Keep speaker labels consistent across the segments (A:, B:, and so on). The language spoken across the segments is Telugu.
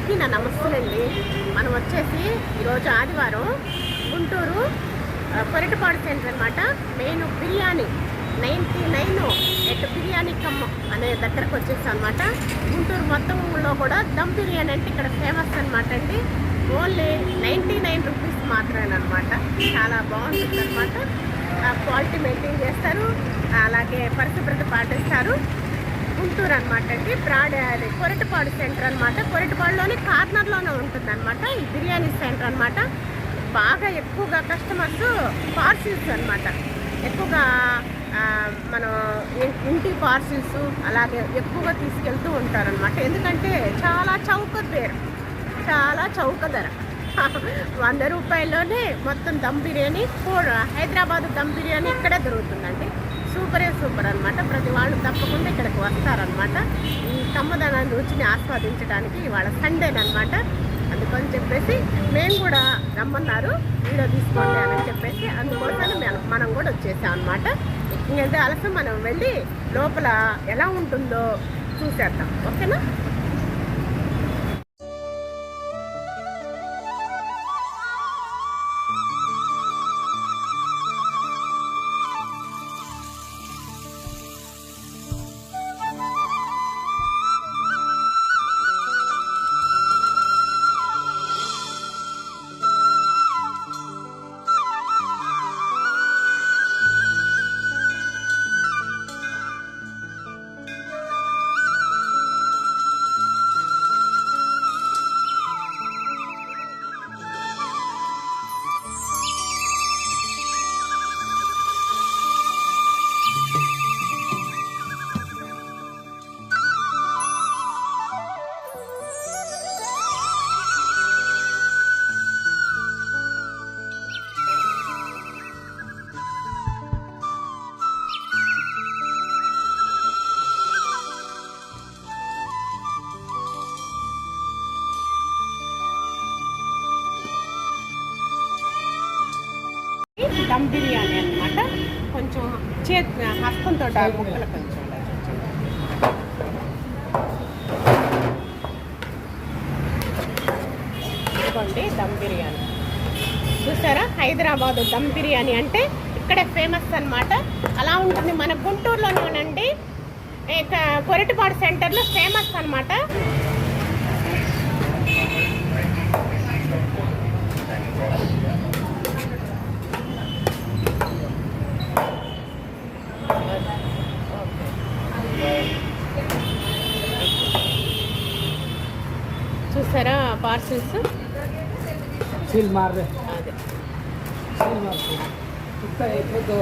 A: అందరికీ నా నమస్తేనండి. మనం వచ్చేసి ఈరోజు ఆదివారం గుంటూరు కొరటపాడు సెంటర్ అనమాట. మెయిన్ బిర్యానీ 99 బిర్యానీ కమ్మం అనే దగ్గరకు వచ్చేసాం అనమాట. గుంటూరు మొత్తంలో కూడా దమ్ బిర్యానీ అంటే ఇక్కడ ఫేమస్ అనమాట అండి. ఓన్లీ 99 రూపీస్ మాత్రమే అనమాట. చాలా బాగుంటుంది అనమాట. క్వాలిటీ మెయింటైన్ చేస్తారు, అలాగే పరిశుభ్రత పాటిస్తారు. గుంటూరు అనమాట అండి. అది కొరటపాడు సెంటర్ అనమాట. కొరటపాడులోని కార్నర్లోనే ఉంటుంది అనమాట ఈ బిర్యానీ సెంటర్ అనమాట. బాగా ఎక్కువగా కస్టమర్స్ పార్సిల్స్ అనమాట. ఎక్కువగా మనం ఇంటి పార్సిల్స్ అలాగే ఎక్కువగా తీసుకెళ్తూ ఉంటారనమాట. ఎందుకంటే చాలా చౌక ధర 100 రూపాయల్లోనే మొత్తం దమ్ బిర్యానీ. హైదరాబాద్ దమ్ బిర్యానీ ఇక్కడే దొరుకుతుందండి. సూపర్ అనమాట. ప్రతి వాళ్ళు తప్పకుండా ఇక్కడికి వస్తారనమాట. ఈ కమ్మదనాన్ని రుచిని ఆస్వాదించడానికి ఇవాళ సండేనమాట. అందుకని చెప్పేసి మేము కూడా రమ్మన్నారు, వీడియో తీసుకోండి అని చెప్పేసి అందుకోసం మనం కూడా వచ్చేసాం అనమాట. ఇంకైతే ఆలస్యం మనం వెళ్ళి లోపల ఎలా ఉంటుందో చూసేద్దాం. ఓకేనా? దమ్ బిర్యానీ అనమాట. కొంచెం హస్తంతో ముక్కలు కొంచెం ఇదిగోండి దమ్ బిర్యానీ. చూసారా, హైదరాబాద్ దమ్ బిర్యానీ అంటే ఇక్కడే ఫేమస్ అనమాట. అలా ఉంటుంది. మన గుంటూరులోనేనండి, కొరటపాడు సెంటర్లో ఫేమస్ అనమాట. చూసారా పార్సిల్స్
B: सील मार रहे,
A: అదే
B: सील मार रहे इतना एक दो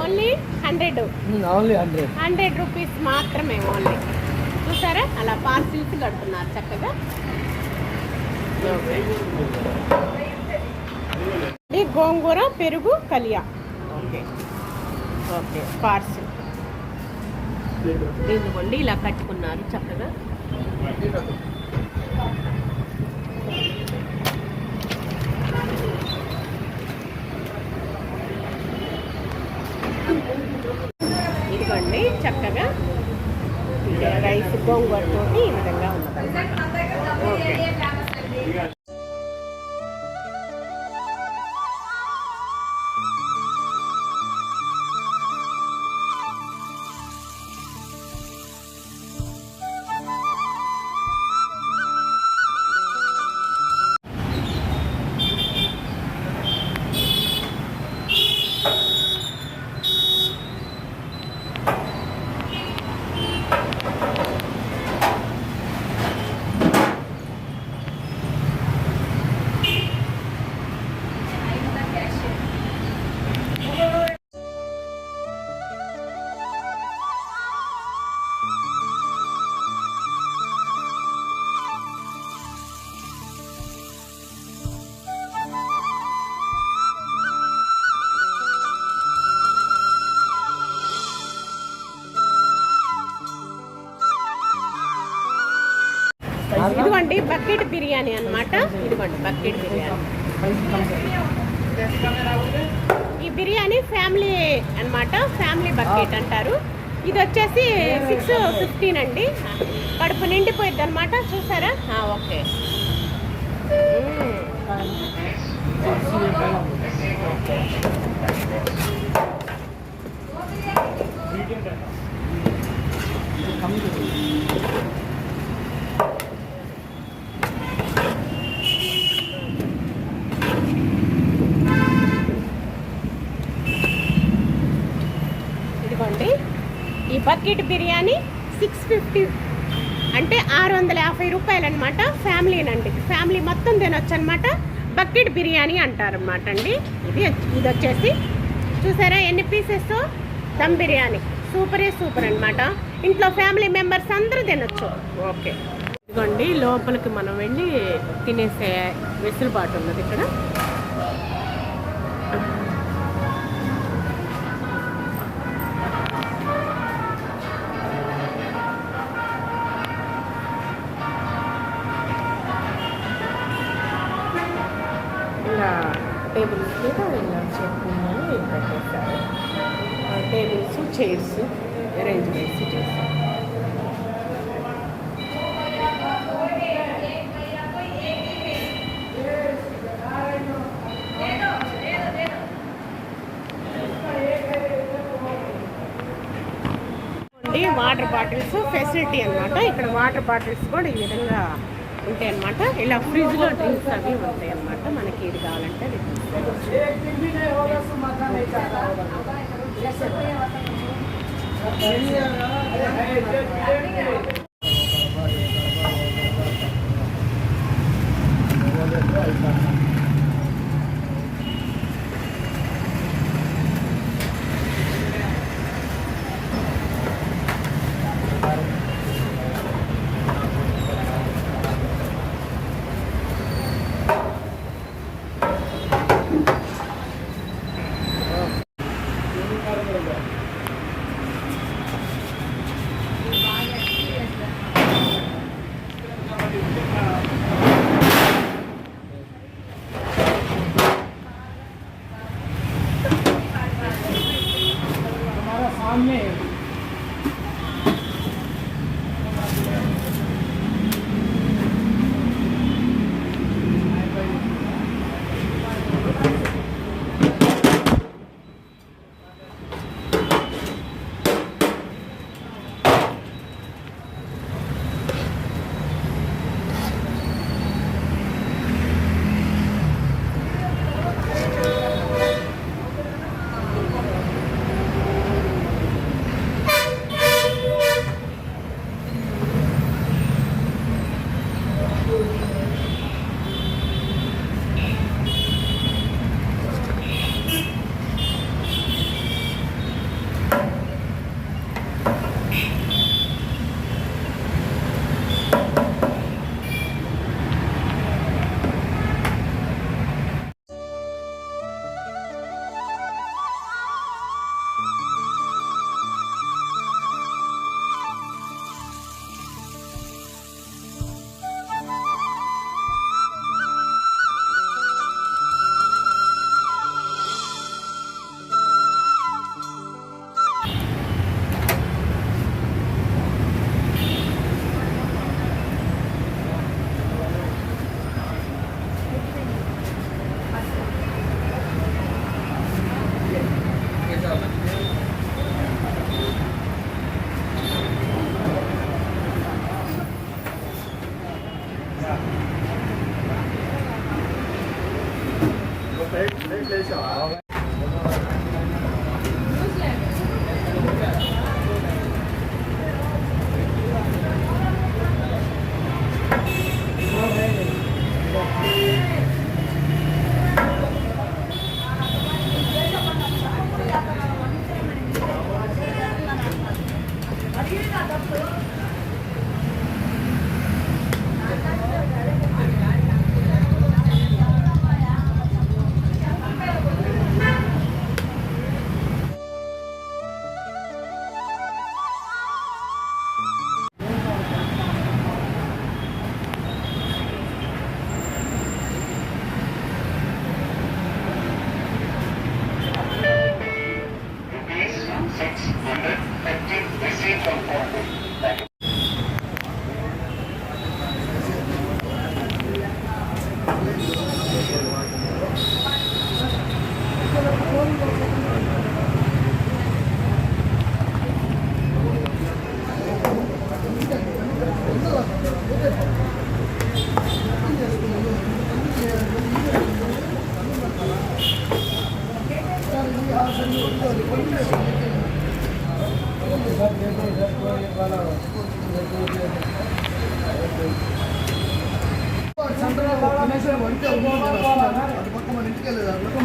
A: ఓన్లీ 100
B: ఓన్లీ
A: 100 రూపీస్ మాత్రమే ఓన్లీ. చూసారా అలా పార్సిల్స్ కడుతున్నారు చక్కగా. ఈ గోంగూర పెరుగు కలియా. ఓకే పార్సిల్ ఇదిగోండి ఇలా కట్టుకున్నారు చక్కగా. ఇదిగోండి చక్కగా రైస్ గోంగూరతో ఈ విధంగా ఉన్నదన్నమాట. ఓకే ఇదిగోండి బకెట్ బిర్యానీ అన్నమాట. ఇదిగోండి బకెట్ బిర్యానీ. ఈ బిర్యానీ ఫ్యామిలీ అన్నమాట, ఫ్యామిలీ బకెట్ అంటారు. ఇది వచ్చేసి 615 అండి. కడుపు నిండిపోయింది అనమాట. చూసారా? ఓకే. ఇదిగోండి, ఈ బకెట్ బిర్యానీ 650 అంటే 650 రూపాయలు అనమాట. ఫ్యామిలీనండి, ఫ్యామిలీ మొత్తం తినొచ్చు అనమాట. బకెట్ బిర్యానీ అంటారనమాట అండి. ఇది వచ్చేసి చూసారా ఎన్ని పీసెస్? దమ్ బిర్యానీ సూపర్ అనమాట. ఇంట్లో ఫ్యామిలీ మెంబర్స్ అందరూ తినొచ్చు. ఓకే, ఇదిగోండి లోపలికి మనం వెళ్ళి తినేసే వెసులుబాటు ఉన్నది ఇక్కడ. ఇలా టేబుల్స్ మీద ఇలా చెప్పుకొని పెట్టేస్తారు. టేబుల్స్, చైర్స్ అరేంజ్మెంట్స్ చేస్తారు. వాటర్ బాటిల్స్ ఫెసిలిటీ అనమాట. ఇక్కడ వాటర్ బాటిల్స్ కూడా ఈ విధంగా ఉంటాయి అన్నమాట. ఇలా ఫ్రిడ్జ్లో డ్రింక్స్ అవి ఉంటాయి అన్నమాట. మనకి ఇది కావాలంటే అది
B: सामने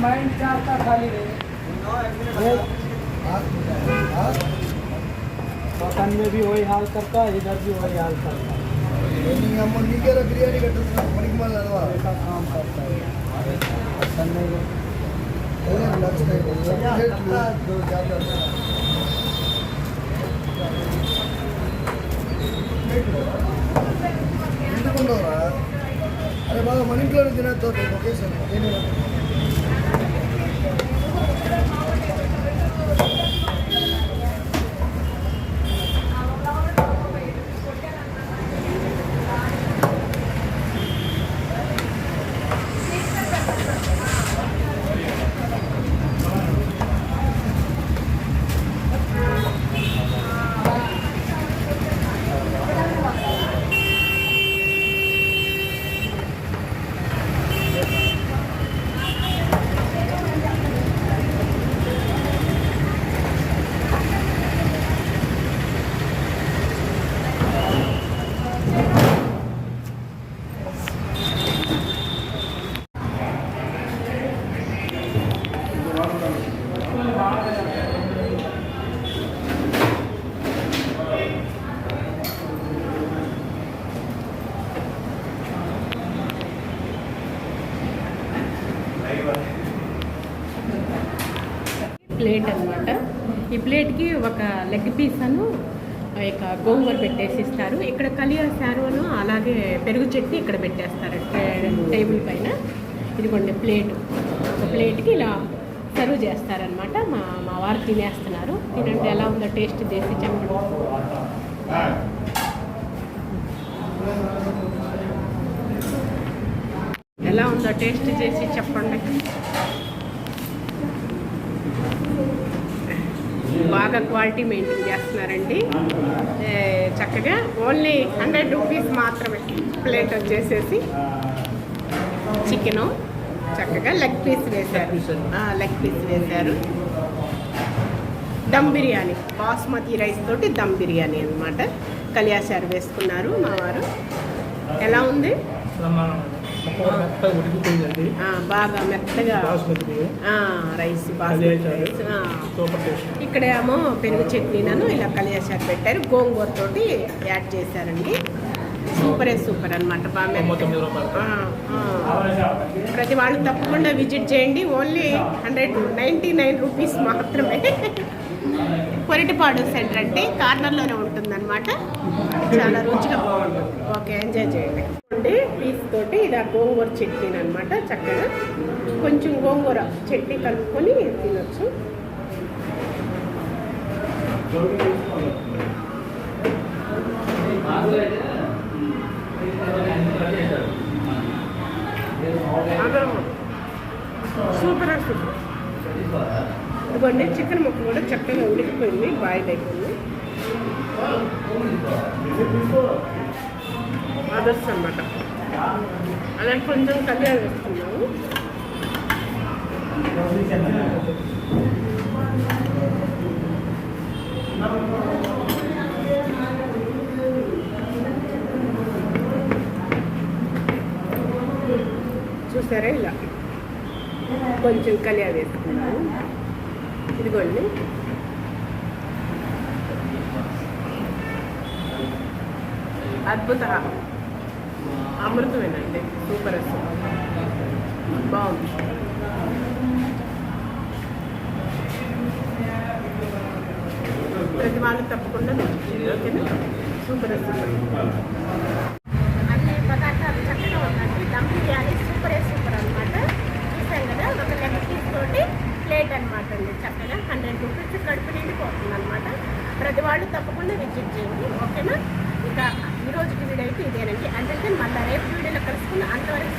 B: माइंड चाहता खाली पतन में भी वही हाल करता है, इधर भी वही हाल करता है।
C: बिरयानी ऐसा
B: काम करता है
C: अरे बाबा मन इंట్లో తినొద్దు లొకేషన్
A: ప్లేట్ అన్నమాట. ఈ ప్లేట్కి ఒక లెగ్ పీస్ అను ఇక గోంగూర పెట్టేసి ఇస్తారు. ఇక్కడ కలియా శారును అలాగే పెరుగు చట్నీ ఇక్కడ పెట్టేస్తారు టేబుల్ పైన. ఇదిగోండి ప్లేట్, ఒక ప్లేట్కి ఇలా సర్వ్ చేస్తారనమాట. మా వారు తినేస్తున్నారు. తినండి ఎలా ఉందో టేస్ట్ చేసి చెప్పండి. ఎలా ఉందో టేస్ట్ చేసి చెప్పండి. బాగా క్వాలిటీ మెయింటైన్ చేస్తున్నారండి. చక్కగా ఓన్లీ 100 రూపీస్ మాత్రమే ప్లేట్ వచ్చేసేసి. చికెను చక్కగా లెగ్ పీస్ వేశారు. దమ్ బిర్యానీ, బాస్మతి రైస్ తోటి దమ్ బిర్యానీ అన్నమాట. కలియాసారు వేసుకున్నారు మా వారు. ఎలా ఉంది? బాగా మెత్తగా రైస్ బాస్మతి రైస్. ఇక్కడ ఏమో పెరుగు చట్నీలను ఇలా కలియాసారు పెట్టారు. గోంగూర తోటి యాడ్ చేశారండి. సూపర్ అన్నమాట. బాగా ప్రతి వాళ్ళు తప్పకుండా విజిట్ చేయండి. ఓన్లీ 199 రూపీస్ మాత్రమే. కొరిటిపాడు సెంటర్ అంటే కార్నర్లోనే ఉంటుందన్నమాట. చాలా రుచిగా బాగుంటుంది. ఓకే, ఎంజాయ్ చేయండి. పీస్ తోటి ఇది గోంగూర చట్నీ అనమాట. చక్కగా కొంచెం గోంగూర చట్నీ కలుపుకొని తినొచ్చు. సూపర్ ఇదిగోండి చికెన్ ముక్క కూడా చక్కగా ఉడికిపోయింది, బాయిల్ అయిపోయింది. అదర్స్ అన్నమాట. అలాగే కొంచెం కలియా వేస్తున్నాము. చూసారా, ఇలా కొంచెం కలియా వేసుకున్నాము. ఇదిగోండి అద్భుత అమృతమేనండి. సూపర్ బాగుంది. ప్రతి వాళ్ళు తప్పకుండా ఓకేనా. సూపర్ అన్ని పదార్థాలు చక్కగా ఉన్నాయి. దమ్ బిర్యానీ సూపర్ అనమాట. చూసాం కదా, ఒక లెగ్ పీస్ తోటి ప్లేట్ అనమాట అండి. చక్కగా 100 రూపీస్ కడుపు నిండిపోతుంది అనమాట. ప్రతి వాళ్ళు తప్పకుండా విజిట్ చేయండి. ఓకేనా. ఇంకా ఈరోజుకి వీడియో అయితే ఇదేనండి. అంటే మళ్ళీ రేపు వీడియోలో కలుసుకుని అంతవరకు